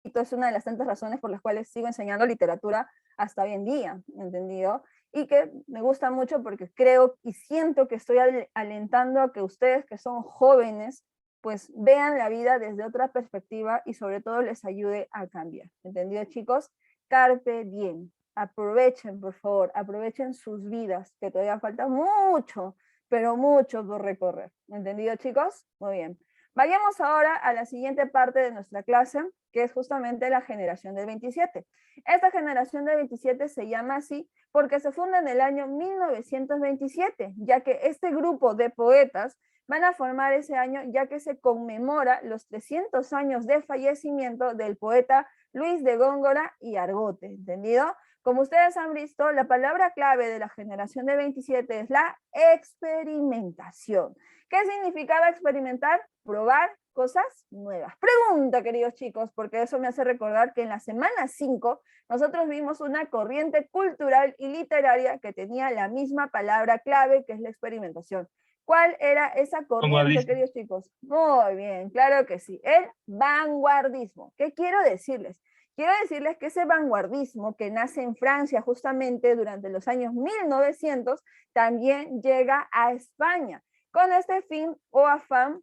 es una de las tantas razones por las cuales sigo enseñando literatura hasta hoy en día, ¿entendido? Y que me gusta mucho porque creo y siento que estoy alentando a que ustedes que son jóvenes, pues vean la vida desde otra perspectiva y sobre todo les ayude a cambiar, ¿entendido, chicos? Carpe diem. Aprovechen, por favor, aprovechen sus vidas, que todavía falta mucho, pero mucho por recorrer. ¿Entendido, chicos? Muy bien. Vayamos ahora a la siguiente parte de nuestra clase, que es justamente la generación del 27. Esta generación del 27 se llama así porque se funda en el año 1927, ya que este grupo de poetas van a formar ese año ya que se conmemora los 300 años de fallecimiento del poeta Luis de Góngora y Argote, ¿entendido? Como ustedes han visto, la palabra clave de la generación de 27 es la experimentación. ¿Qué significaba experimentar? Probar cosas nuevas. Pregunta, queridos chicos, porque eso me hace recordar que en la semana 5 nosotros vimos una corriente cultural y literaria que tenía la misma palabra clave, que es la experimentación. ¿Cuál era esa corriente, Vanguardismo. queridos chicos? Muy bien, claro que sí, el vanguardismo. ¿Qué quiero decirles? Quiero decirles que ese vanguardismo que nace en Francia justamente durante los años 1900 también llega a España con este fin o afán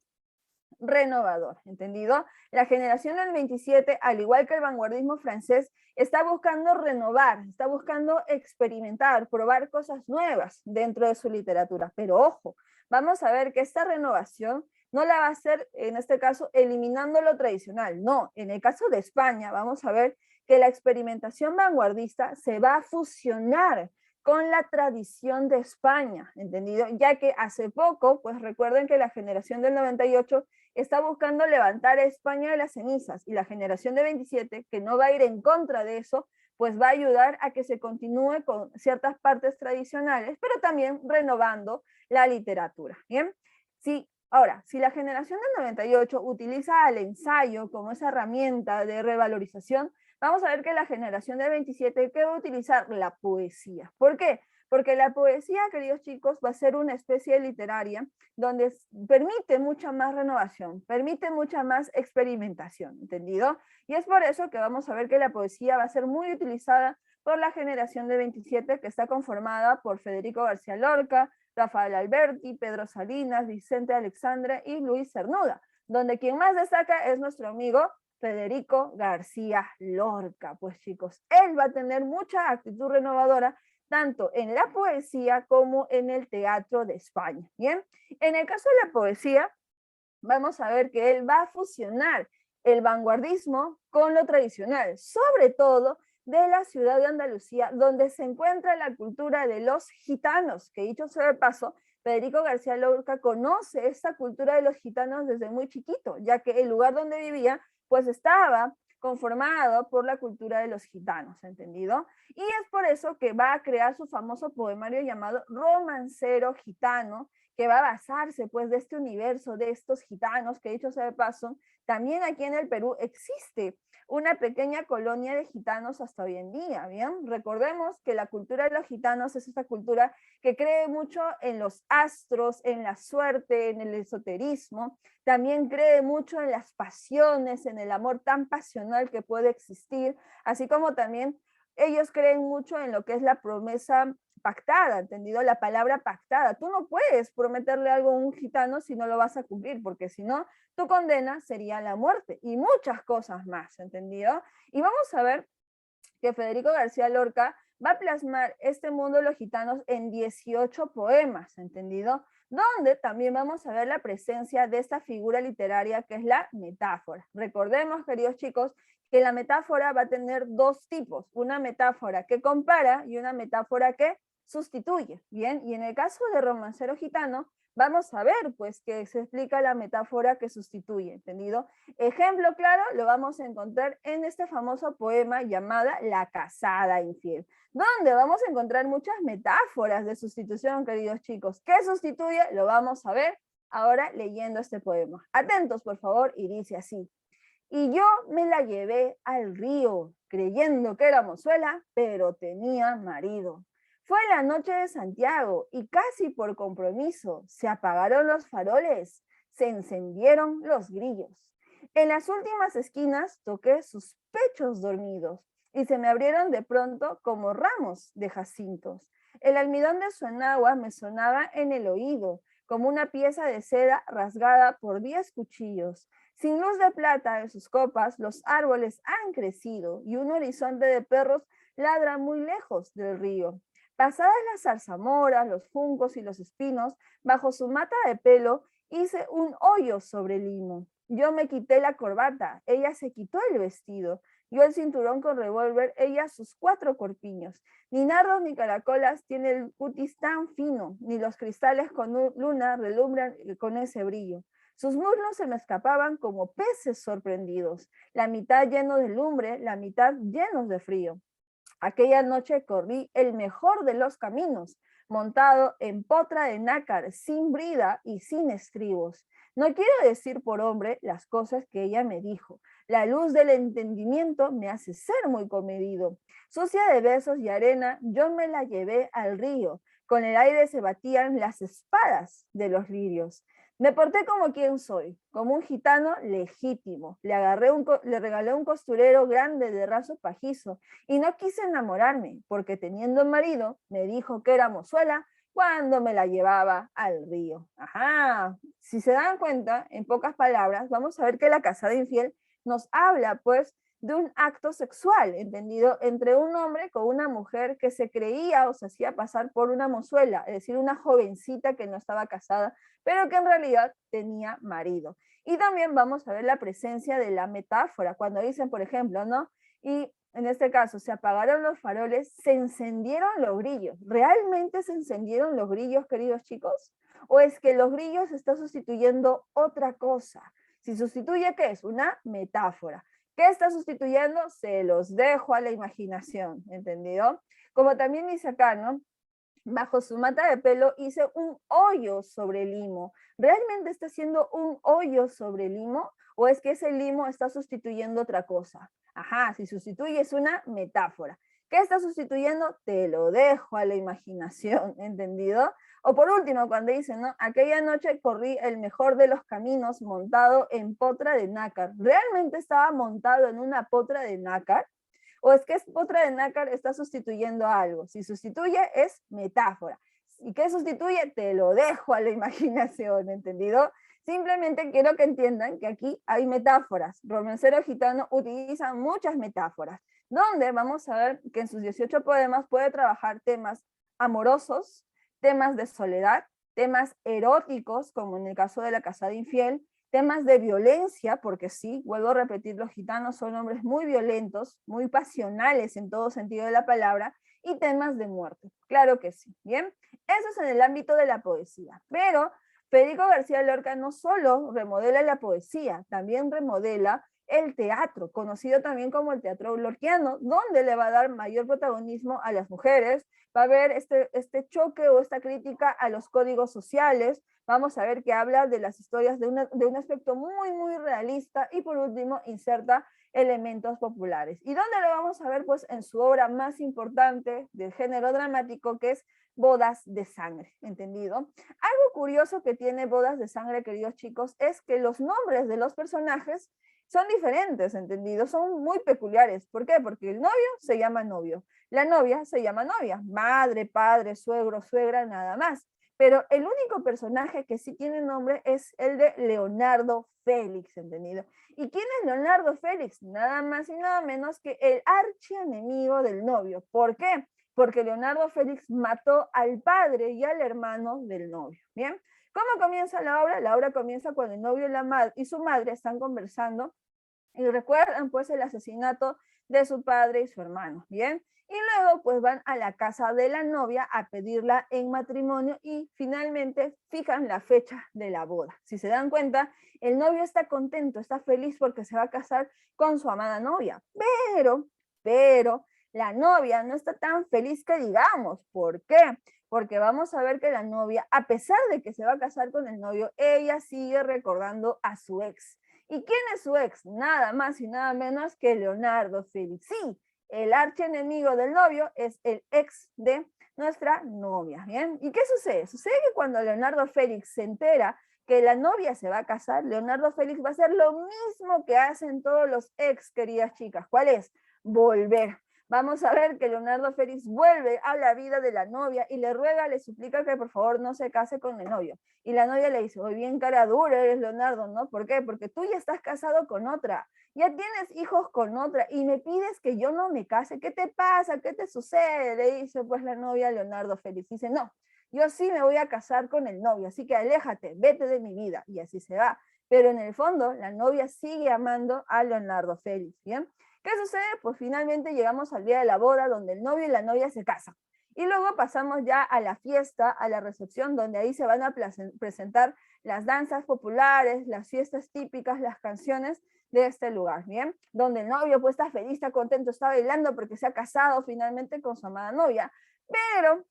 renovador, ¿entendido? La generación del 27, al igual que el vanguardismo francés, está buscando renovar, está buscando experimentar, probar cosas nuevas dentro de su literatura. Pero ojo, vamos a ver que esta renovación no la va a hacer, en este caso, eliminando lo tradicional. No, en el caso de España, vamos a ver que la experimentación vanguardista se va a fusionar con la tradición de España, ¿entendido? Ya que hace poco, pues recuerden que la generación del 98 está buscando levantar a España de las cenizas y la generación de 27, que no va a ir en contra de eso, pues va a ayudar a que se continúe con ciertas partes tradicionales, pero también renovando la literatura, ¿bien? Sí, ahora, si la generación del 98 utiliza al ensayo como esa herramienta de revalorización, vamos a ver que la generación del 27 que va a utilizar la poesía. ¿Por qué? Porque la poesía, queridos chicos, va a ser una especie literaria donde permite mucha más renovación, permite mucha más experimentación, ¿entendido? Y es por eso que vamos a ver que la poesía va a ser muy utilizada por la generación de 27, que está conformada por Federico García Lorca, Rafael Alberti, Pedro Salinas, Vicente Alexandre y Luis Cernuda, donde quien más destaca es nuestro amigo Federico García Lorca. Pues chicos, él va a tener mucha actitud renovadora tanto en la poesía como en el teatro de España. Bien, en el caso de la poesía, vamos a ver que él va a fusionar el vanguardismo con lo tradicional, sobre todo de la ciudad de Andalucía, donde se encuentra la cultura de los gitanos, que dicho sea de paso, Federico García Lorca conoce esta cultura de los gitanos desde muy chiquito, ya que el lugar donde vivía, pues estaba conformado por la cultura de los gitanos, ¿entendido? Y es por eso que va a crear su famoso poemario llamado Romancero Gitano, que va a basarse pues de este universo de estos gitanos, que dicho sea de paso, también aquí en el Perú existe una pequeña colonia de gitanos hasta hoy en día, ¿bien? Recordemos que la cultura de los gitanos es esta cultura que cree mucho en los astros, en la suerte, en el esoterismo, también cree mucho en las pasiones, en el amor tan pasional que puede existir, así como también ellos creen mucho en lo que es la promesa pactada, ¿entendido? La palabra pactada. Tú no puedes prometerle algo a un gitano si no lo vas a cumplir, porque si no, tu condena sería la muerte y muchas cosas más, ¿entendido? Y vamos a ver que Federico García Lorca va a plasmar este mundo de los gitanos en 18 poemas, ¿entendido? Donde también vamos a ver la presencia de esta figura literaria que es la metáfora. Recordemos, queridos chicos, que la metáfora va a tener dos tipos, una metáfora que compara y una metáfora que sustituye, ¿bien? Y en el caso de Romancero Gitano, vamos a ver, pues, que se explica la metáfora que sustituye, ¿entendido? Ejemplo claro lo vamos a encontrar en este famoso poema llamada La casada infiel, donde vamos a encontrar muchas metáforas de sustitución, queridos chicos. ¿Qué sustituye? Lo vamos a ver ahora leyendo este poema. Atentos, por favor, y dice así. Y yo me la llevé al río, creyendo que era mozuela, pero tenía marido. Fue la noche de Santiago y casi por compromiso se apagaron los faroles, se encendieron los grillos. En las últimas esquinas toqué sus pechos dormidos y se me abrieron de pronto como ramos de jacintos. El almidón de su enagua me sonaba en el oído como una pieza de seda rasgada por 10 cuchillos. Sin luz de plata en sus copas, los árboles han crecido y un horizonte de perros ladra muy lejos del río. Pasadas las zarzamoras, los juncos y los espinos, bajo su mata de pelo hice un hoyo sobre el limo. yo me quité la corbata, ella se quitó el vestido, yo el cinturón con revólver, ella sus 4 corpiños. Ni nardos ni caracolas tiene el cutis tan fino, ni los cristales con luna relumbran con ese brillo. Sus muslos se me escapaban como peces sorprendidos, la mitad lleno de lumbre, la mitad llenos de frío. Aquella noche corrí el mejor de los caminos, montado en potra de nácar, sin brida y sin estribos. No quiero decir por hombre las cosas que ella me dijo. La luz del entendimiento me hace ser muy comedido. Sucia de besos y arena, yo me la llevé al río. Con el aire se batían las espadas de los lirios. Me porté como quien soy, como un gitano legítimo. Le regalé un costurero grande de raso pajizo y no quise enamorarme, porque teniendo marido, me dijo que era mozuela cuando me la llevaba al río. Ajá, si se dan cuenta, en pocas palabras, vamos a ver que la casada infiel nos habla, pues, de un acto sexual, entendido, entre un hombre con una mujer que se creía o se hacía pasar por una mozuela, es decir, una jovencita que no estaba casada, pero que en realidad tenía marido. Y también vamos a ver la presencia de la metáfora, cuando dicen, por ejemplo, ¿no? Y en este caso, se apagaron los faroles, se encendieron los grillos. ¿Realmente se encendieron los grillos, queridos chicos? ¿O es que los grillos están sustituyendo otra cosa? Si sustituye, ¿qué es? Una metáfora. ¿Qué está sustituyendo? Se los dejo a la imaginación, ¿entendido? Como también dice acá, ¿no? Bajo su mata de pelo hice un hoyo sobre el limo. ¿Realmente está haciendo un hoyo sobre el limo? ¿O es que ese limo está sustituyendo otra cosa? Ajá, si sustituye es una metáfora. ¿Qué está sustituyendo? Te lo dejo a la imaginación, ¿entendido? O por último, cuando dice, ¿no? Aquella noche corrí el mejor de los caminos montado en potra de nácar. ¿Realmente estaba montado en una potra de nácar? ¿O es que potra de nácar está sustituyendo algo? Si sustituye, es metáfora. ¿Y qué sustituye? Te lo dejo a la imaginación, ¿entendido? Simplemente quiero que entiendan que aquí hay metáforas. Romancero Gitano utiliza muchas metáforas, donde vamos a ver que en sus 18 poemas puede trabajar temas amorosos, temas de soledad, temas eróticos, como en el caso de la casada infiel, temas de violencia, porque sí, vuelvo a repetir, los gitanos son hombres muy violentos, muy pasionales en todo sentido de la palabra, y temas de muerte. Claro que sí, ¿bien? Eso es en el ámbito de la poesía, pero Federico García Lorca no solo remodela la poesía, también remodela el teatro, conocido también como el teatro lorquiano, donde le va a dar mayor protagonismo a las mujeres, va a haber este choque o esta crítica a los códigos sociales, vamos a ver que habla de las historias de un aspecto muy, muy realista y por último inserta elementos populares. ¿Y dónde lo vamos a ver? Pues en su obra más importante del género dramático, que es Bodas de Sangre, ¿entendido? Algo curioso que tiene Bodas de Sangre, queridos chicos, es que los nombres de los personajes son diferentes, ¿entendido? Son muy peculiares. ¿Por qué? Porque el novio se llama novio, la novia se llama novia, madre, padre, suegro, suegra, nada más. Pero el único personaje que sí tiene nombre es el de Leonardo Félix, ¿entendido? ¿Y quién es Leonardo Félix? Nada más y nada menos que el archienemigo del novio. ¿Por qué? Porque Leonardo Félix mató al padre y al hermano del novio, ¿bien? ¿Cómo comienza la obra? La obra comienza cuando el novio y su madre están conversando y recuerdan pues el asesinato de su padre y su hermano, ¿bien? Y luego pues van a la casa de la novia a pedirla en matrimonio y finalmente fijan la fecha de la boda. Si se dan cuenta, el novio está contento, está feliz porque se va a casar con su amada novia, pero la novia no está tan feliz que digamos. ¿Por qué? Porque vamos a ver que la novia, a pesar de que se va a casar con el novio, ella sigue recordando a su ex. ¿Y quién es su ex? Nada más y nada menos que Leonardo Félix. Sí, el archienemigo del novio es el ex de nuestra novia, ¿bien? ¿Y qué sucede? Sucede que cuando Leonardo Félix se entera que la novia se va a casar, Leonardo Félix va a hacer lo mismo que hacen todos los ex, queridas chicas. ¿Cuál es? Volver. Vamos a ver que Leonardo Félix vuelve a la vida de la novia y le ruega, le suplica que por favor no se case con el novio. Y la novia le dice, hoy bien cara dura eres, Leonardo, ¿no? ¿Por qué? Porque tú ya estás casado con otra, ya tienes hijos con otra y me pides que yo no me case. ¿Qué te pasa? ¿Qué te sucede? Le dice pues la novia a Leonardo Félix. Dice, no, yo sí me voy a casar con el novio, así que aléjate, vete de mi vida. Y así se va. pero en el fondo la novia sigue amando a Leonardo Félix, ¿bien? ¿Qué sucede? Pues finalmente llegamos al día de la boda, donde el novio y la novia se casan. Y luego pasamos ya a la fiesta, a la recepción, donde ahí se van a presentar las danzas populares, las fiestas típicas, las canciones de este lugar, ¿bien? Donde el novio pues está feliz, está contento, está bailando porque se ha casado finalmente con su amada novia. Pero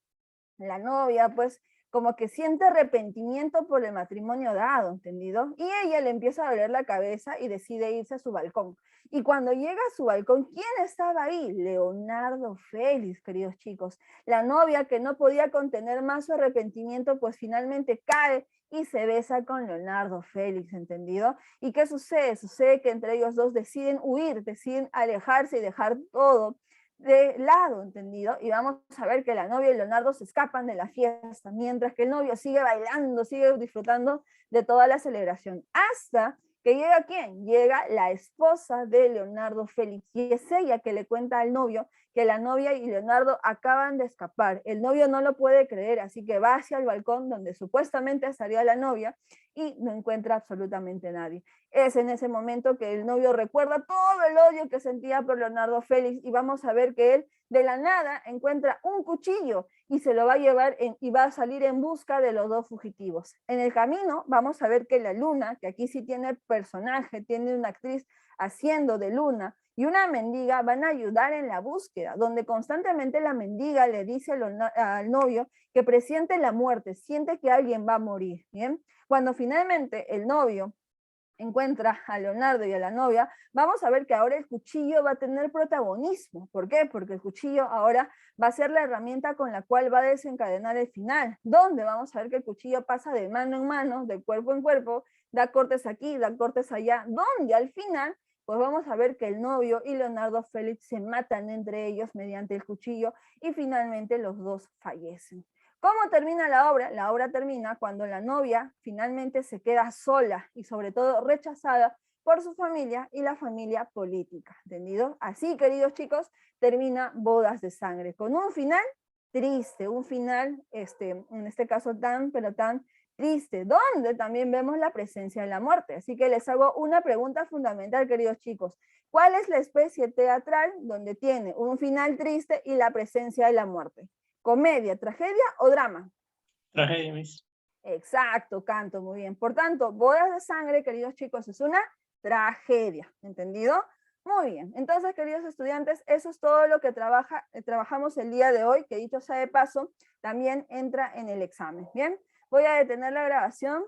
la novia pues como que siente arrepentimiento por el matrimonio dado, ¿entendido? Y ella le empieza a doler la cabeza y decide irse a su balcón. Y cuando llega a su balcón, ¿quién estaba ahí? Leonardo Félix, queridos chicos. La novia, que no podía contener más su arrepentimiento, pues finalmente cae y se besa con Leonardo Félix, ¿entendido? ¿Y qué sucede? Sucede que entre ellos dos deciden huir, deciden alejarse y dejar todo de lado, ¿entendido? Y vamos a ver que la novia y Leonardo se escapan de la fiesta, mientras que el novio sigue bailando, sigue disfrutando de toda la celebración, hasta que llega ¿quién? Llega la esposa de Leonardo Félix, y es ella que le cuenta al novio que la novia y Leonardo acaban de escapar. El novio no lo puede creer, así que va hacia el balcón donde supuestamente estaría la novia y no encuentra absolutamente nadie. Es en ese momento que el novio recuerda todo el odio que sentía por Leonardo Félix, y vamos a ver que él de la nada encuentra un cuchillo y se lo va a llevar y va a salir en busca de los dos fugitivos. En el camino vamos a ver que la Luna, que aquí sí tiene personaje, tiene una actriz haciendo de Luna, y una mendiga van a ayudar en la búsqueda, donde constantemente la mendiga le dice al novio que presiente la muerte, siente que alguien va a morir, ¿bien? Cuando finalmente el novio encuentra a Leonardo y a la novia, vamos a ver que ahora el cuchillo va a tener protagonismo. ¿Por qué? Porque el cuchillo ahora va a ser la herramienta con la cual va a desencadenar el final, donde vamos a ver que el cuchillo pasa de mano en mano, de cuerpo en cuerpo, da cortes aquí, da cortes allá, donde al final pues vamos a ver que el novio y Leonardo Félix se matan entre ellos mediante el cuchillo y finalmente los dos fallecen. ¿Cómo termina la obra? La obra termina cuando la novia finalmente se queda sola y sobre todo rechazada por su familia y la familia política, ¿entendido? Así, queridos chicos, termina Bodas de Sangre, con un final triste, un final, en este caso tan triste, donde también vemos la presencia de la muerte. Así que les hago una pregunta fundamental, queridos chicos. ¿Cuál es la especie teatral donde tiene un final triste y la presencia de la muerte? ¿Comedia, tragedia o drama? Tragedia, Miss. Exacto, Canto, muy bien. Por tanto, Bodas de Sangre, queridos chicos, es una tragedia, ¿entendido? Muy bien. Entonces, queridos estudiantes, eso es todo lo que trabajamos el día de hoy, que dicho sea de paso, también entra en el examen. Bien, voy a detener la grabación.